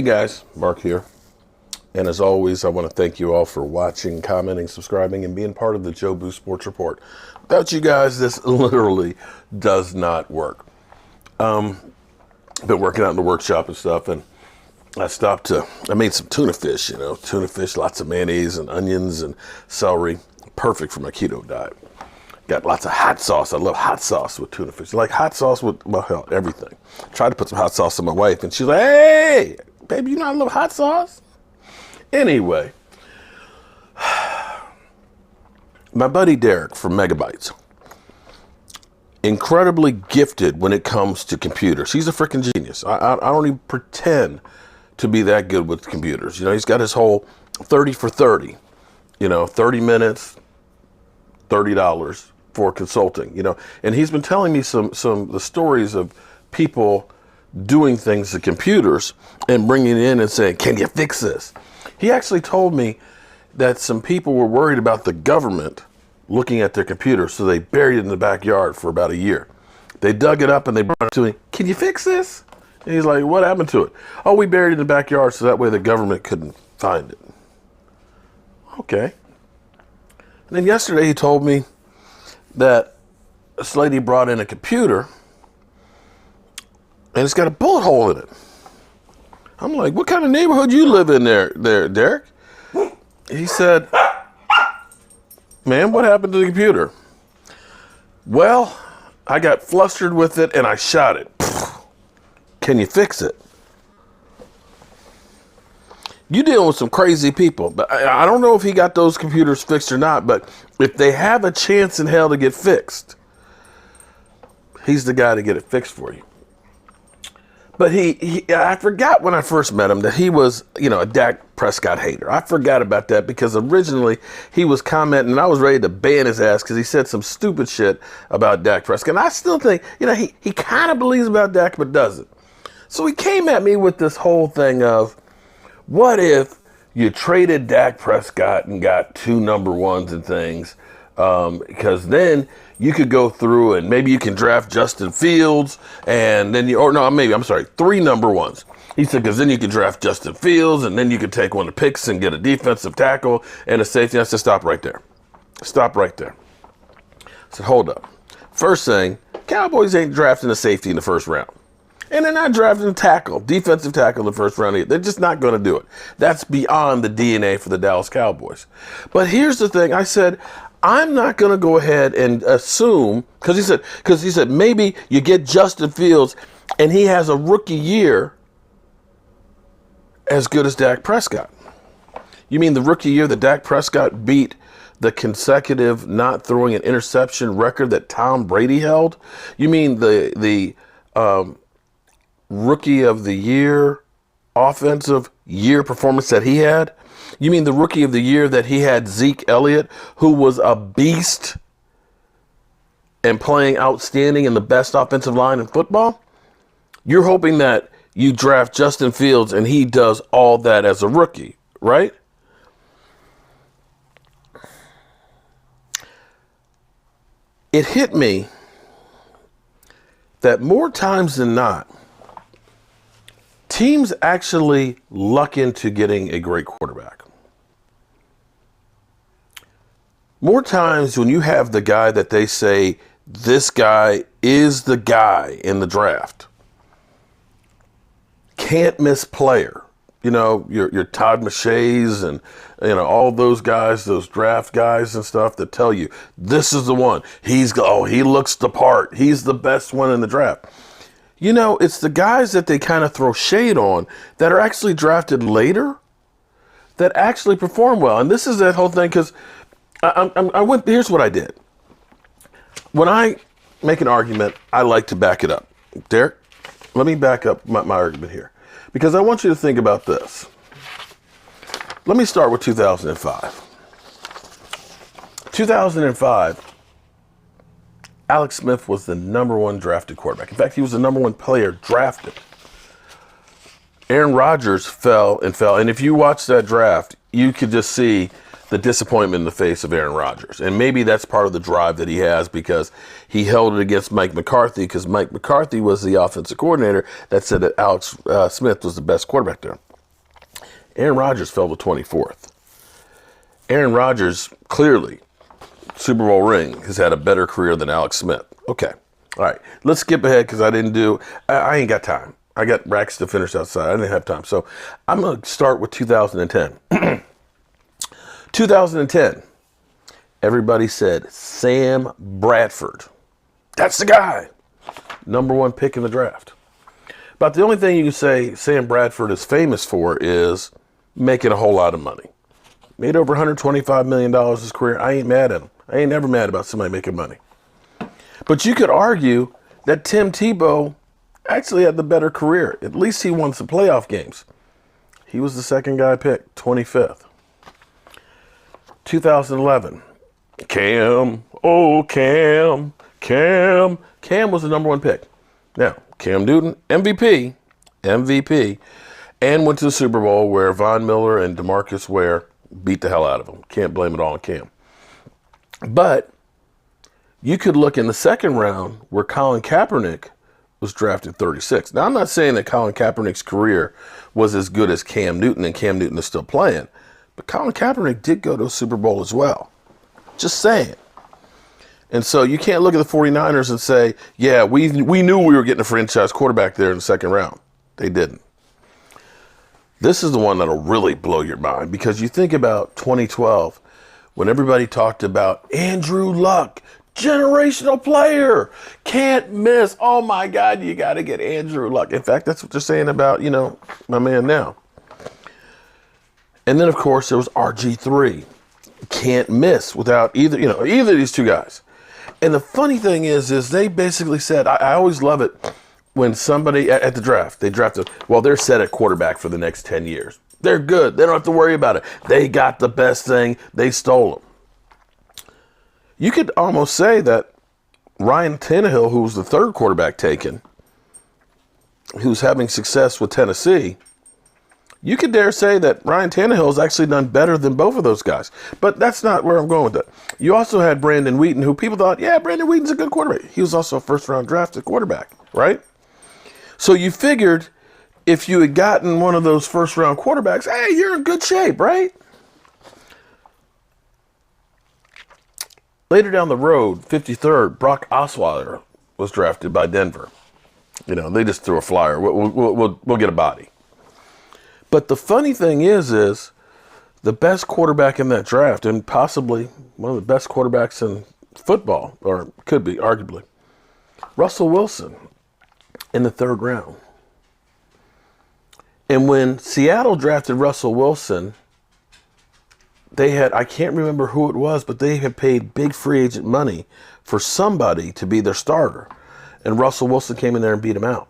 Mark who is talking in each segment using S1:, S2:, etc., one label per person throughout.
S1: Hey guys, Mark here. And as always, I want to thank you all for watching, commenting, subscribing, and being part of the Joe Boo Sports Report. Without you guys, this literally does not work. Been working out in the workshop and stuff, and I made some tuna fish, tuna fish, lots of mayonnaise and onions and celery. Perfect for my keto diet. Got lots of hot sauce. I love hot sauce with tuna fish. I like hot sauce with, well, hell, everything. Tried to put some hot sauce on my wife, and she's like, hey, baby, you know I love hot sauce? Anyway, my buddy Derek from Megabytes, incredibly gifted when it comes to computers. He's a freaking genius. I don't even pretend to be that good with computers. He's got his whole 30 for 30, 30 minutes, $30 for consulting, and he's been telling me some of the stories of people doing things to computers and bringing it in and saying, can you fix this? He actually told me that some people were worried about the government looking at their computers, so they buried it in the backyard for about a year. They dug it up and they brought it to me. Can you fix this? And he's like, what happened to it? Oh, we buried it in the backyard so that way the government couldn't find it. Okay. And then yesterday he told me that this lady brought in a computer and it's got a bullet hole in it. I'm like, what kind of neighborhood you live in there, Derek? He said, man, what happened to the computer? Well, I got flustered with it and I shot it. Can you fix it? You dealing with some crazy people, but I don't know if he got those computers fixed or not, but if they have a chance in hell to get fixed, he's the guy to get it fixed for you. But I forgot when I first met him that he was, a Dak Prescott hater. I forgot about that because originally he was commenting and I was ready to ban his ass because he said some stupid shit about Dak Prescott. And I still think, he kind of believes about Dak but doesn't. So he came at me with this whole thing of, what if you traded Dak Prescott and got 2 number ones and things? Because then you could go through and maybe you can draft Justin Fields and then 3 number ones. He said, because then you could draft Justin Fields and then you could take one of the picks and get a defensive tackle and a safety. I said, stop right there. Stop right there. I said, hold up. First thing, Cowboys ain't drafting a safety in the first round. And they're not drafting a tackle, defensive tackle in the first round either. They're just not going to do it. That's beyond the DNA for the Dallas Cowboys. But here's the thing. I said, I'm not going to go ahead and assume, because he said maybe you get Justin Fields and he has a rookie year as good as Dak Prescott. You mean the rookie year that Dak Prescott beat the consecutive not throwing an interception record that Tom Brady held? You mean the rookie of the year offensive year performance that he had? You mean the rookie of the year that he had Zeke Elliott, who was a beast and playing outstanding in the best offensive line in football? You're hoping that you draft Justin Fields and he does all that as a rookie, right? It hit me that more times than not, teams actually luck into getting a great quarterback. More times when you have the guy that they say, this guy is the guy in the draft, can't miss player, your Todd McShays and, all those guys, those draft guys and stuff that tell you, this is the one. He looks the part. He's the best one in the draft. It's the guys that they kind of throw shade on that are actually drafted later that actually perform well. And this is that whole thing because here's what I did. When I make an argument, I like to back it up. Derek, let me back up my argument here because I want you to think about this. Let me start with 2005. 2005. Alex Smith was the number 1 drafted quarterback. In fact, he was the number 1 player drafted. Aaron Rodgers fell. And if you watch that draft, you could just see the disappointment in the face of Aaron Rodgers. And maybe that's part of the drive that he has because he held it against Mike McCarthy because Mike McCarthy was the offensive coordinator that said that Alex Smith was the best quarterback there. Aaron Rodgers fell to 24th. Aaron Rodgers, clearly, Super Bowl ring, has had a better career than Alex Smith. Okay. All right. Let's skip ahead because I ain't got time. I got racks to finish outside. I didn't have time. So I'm going to start with 2010. 2010. Everybody said Sam Bradford. That's the guy. Number 1 pick in the draft. About the only thing you can say Sam Bradford is famous for is making a whole lot of money. Made over $125 million his career. I ain't mad at him. I ain't never mad about somebody making money. But you could argue that Tim Tebow actually had the better career. At least he won some playoff games. He was the second guy picked, 25th. 2011. Cam. Oh, Cam. Cam. Cam was the number 1 pick. Now, Cam Newton, MVP, and went to the Super Bowl where Von Miller and DeMarcus Ware beat the hell out of him. Can't blame it all on Cam. But you could look in the second round where Colin Kaepernick was drafted 36. Now, I'm not saying that Colin Kaepernick's career was as good as Cam Newton, and Cam Newton is still playing. But Colin Kaepernick did go to a Super Bowl as well. Just saying. And so you can't look at the 49ers and say, yeah, we knew we were getting a franchise quarterback there in the second round. They didn't. This is the one that'll really blow your mind because you think about 2012 when everybody talked about Andrew Luck, generational player, can't miss. Oh, my God, you got to get Andrew Luck. In fact, that's what they're saying about, my man now. And then, of course, there was RG3. Can't miss without either of these two guys. And the funny thing is they basically said, I always love it when somebody at the draft, they drafted, well, they're set at quarterback for the next 10 years. They're good. They don't have to worry about it. They got the best thing. They stole them. You could almost say that Ryan Tannehill, who was the third quarterback taken, who's having success with Tennessee, you could dare say that Ryan Tannehill has actually done better than both of those guys. But that's not where I'm going with that. You also had Brandon Wheaton, who people thought, yeah, Brandon Wheaton's a good quarterback. He was also a first-round drafted quarterback, right? So you figured if you had gotten one of those first-round quarterbacks, hey, you're in good shape, right? Later down the road, 53rd, Brock Osweiler was drafted by Denver. They just threw a flyer. We'll get a body. But the funny thing is the best quarterback in that draft, and possibly one of the best quarterbacks in football, or could be, arguably, Russell Wilson in the 3rd round. And when Seattle drafted Russell Wilson, they had, I can't remember who it was, but they had paid big free agent money for somebody to be their starter. And Russell Wilson came in there and beat him out.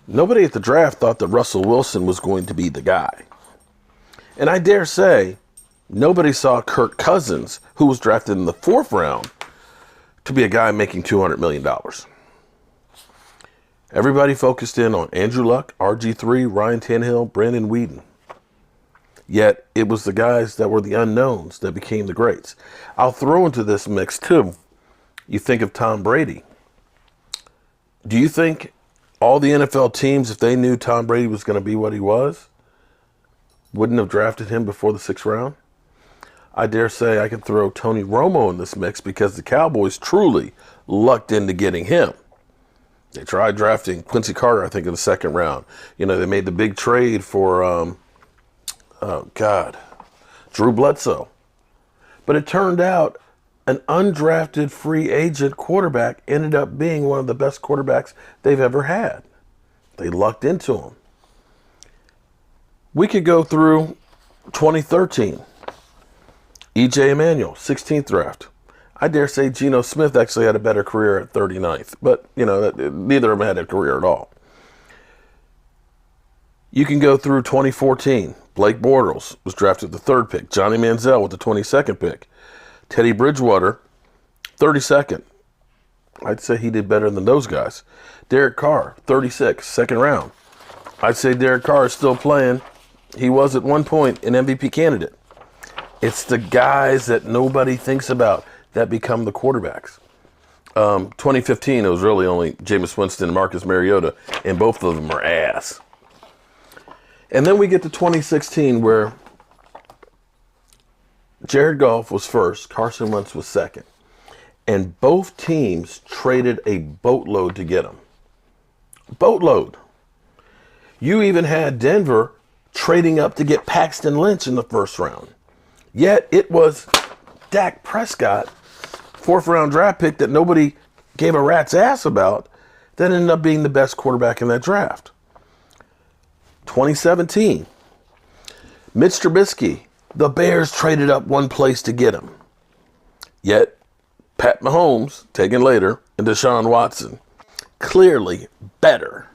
S1: Nobody at the draft thought that Russell Wilson was going to be the guy. And I dare say, nobody saw Kirk Cousins, who was drafted in the 4th round, to be a guy making $200 million. Everybody focused in on Andrew Luck, RG3, Ryan Tannehill, Brandon Wheaton. Yet, it was the guys that were the unknowns that became the greats. I'll throw into this mix, too. You think of Tom Brady. Do you think all the NFL teams, if they knew Tom Brady was going to be what he was, wouldn't have drafted him before the 6th round? I dare say I could throw Tony Romo in this mix because the Cowboys truly lucked into getting him. They tried drafting Quincy Carter, I think, in the 2nd round. They made the big trade for, Drew Bledsoe. But it turned out an undrafted free agent quarterback ended up being one of the best quarterbacks they've ever had. They lucked into him. We could go through 2013. E.J. Manuel, 16th draft. I dare say Geno Smith actually had a better career at 39th, but, neither of them had a career at all. You can go through 2014. Blake Bortles was drafted the 3rd pick. Johnny Manziel with the 22nd pick. Teddy Bridgewater, 32nd. I'd say he did better than those guys. Derek Carr, 36th, 2nd round. I'd say Derek Carr is still playing. He was at one point an MVP candidate. It's the guys that nobody thinks about that become the quarterbacks. 2015, it was really only Jameis Winston and Marcus Mariota, and both of them are ass. And then we get to 2016 where Jared Goff was first, Carson Wentz was second. And both teams traded a boatload to get him. Boatload. You even had Denver trading up to get Paxton Lynch in the first round. Yet it was Dak Prescott, 4th round draft pick that nobody gave a rat's ass about, that ended up being the best quarterback in that draft. 2017, Mitch Trubisky, the Bears traded up one place to get him. Yet Pat Mahomes, taken later, and Deshaun Watson, clearly better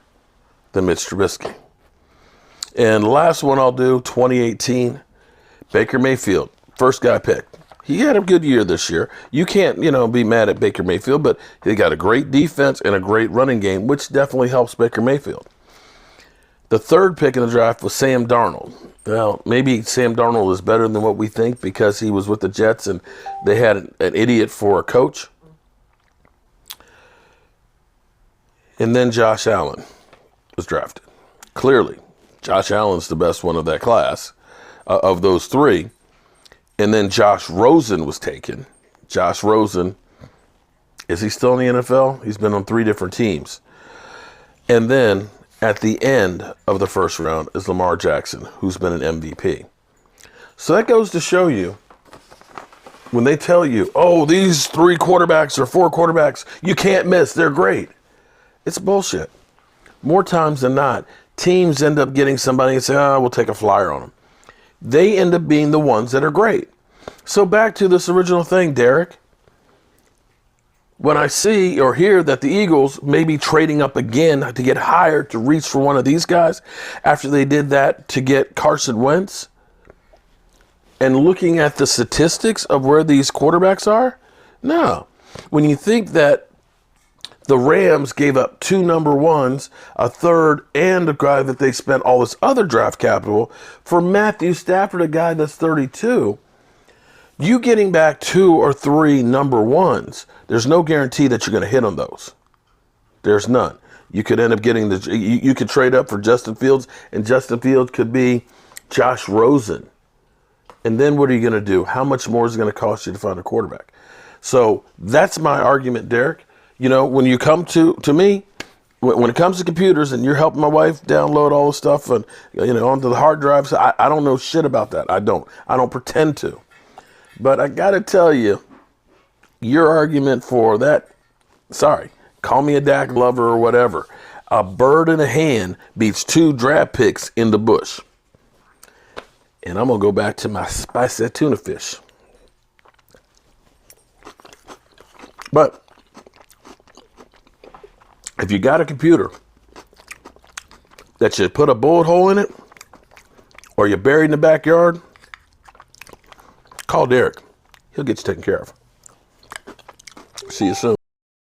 S1: than Mitch Trubisky. And the last one I'll do, 2018, Baker Mayfield, first guy picked. He had a good year this year. You can't, be mad at Baker Mayfield, but they got a great defense and a great running game, which definitely helps Baker Mayfield. The third pick in the draft was Sam Darnold. Well, maybe Sam Darnold is better than what we think because he was with the Jets and they had an idiot for a coach. And then Josh Allen was drafted. Clearly, Josh Allen's the best one of that class, of those three. And then Josh Rosen was taken. Josh Rosen, is he still in the NFL? He's been on 3 different teams. And then at the end of the first round is Lamar Jackson, who's been an MVP. So that goes to show you, when they tell you, oh, these 3 quarterbacks or 4 quarterbacks, you can't miss, they're great. It's bullshit. More times than not, teams end up getting somebody and say, we'll take a flyer on them. They end up being the ones that are great. So back to this original thing, Derek. When I see or hear that the Eagles may be trading up again to get higher to reach for one of these guys after they did that to get Carson Wentz, and looking at the statistics of where these quarterbacks are, no. When you think that the Rams gave up 2 number ones, a third, and a guy that they spent all this other draft capital for Matthew Stafford, a guy that's 32. You getting back 2 or 3 number ones, there's no guarantee that you're going to hit on those. There's none. You could end up getting you could trade up for Justin Fields, and Justin Fields could be Josh Rosen. And then what are you going to do? How much more is it going to cost you to find a quarterback? So that's my argument, Derek. When you come to me, when it comes to computers and you're helping my wife download all the stuff and onto the hard drives, I don't know shit about that. I don't pretend to. But I got to tell you, your argument for that, sorry, call me a Dak lover or whatever. A bird in a hand beats 2 draft picks in the bush. And I'm going to go back to my spicy tuna fish. But if you got a computer that you put a bullet hole in it, or you're buried in the backyard, call Derek. He'll get you taken care of. See you soon.